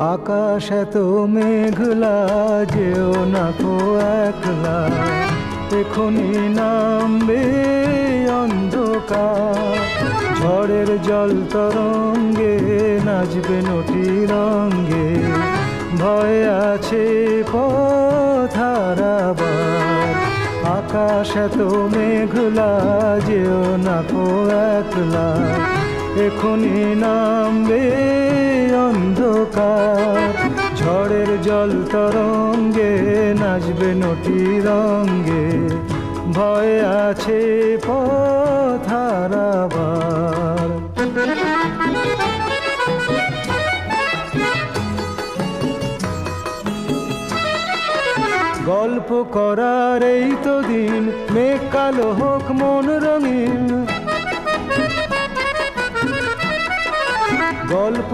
আকাশ এত মেঘলা, যেও না কো একলা, এখনি নামবে অন্ধকার। ঝড়ের জল তরঙ্গে নাচবে নটি রঙ্গে, ভয় আছে পথ হারাবার। আকাশ এত মেঘলা, যেও না কো একলা, এখনি নামবে অন্ধকার। ঝড়ের জল তরঙ্গে নাচবে নটি রঙ্গে, ভয় আছে পথ হারাবার। গল্প করার এই তো দিন, মেঘ কালো হোক মন রঙিন। গল্প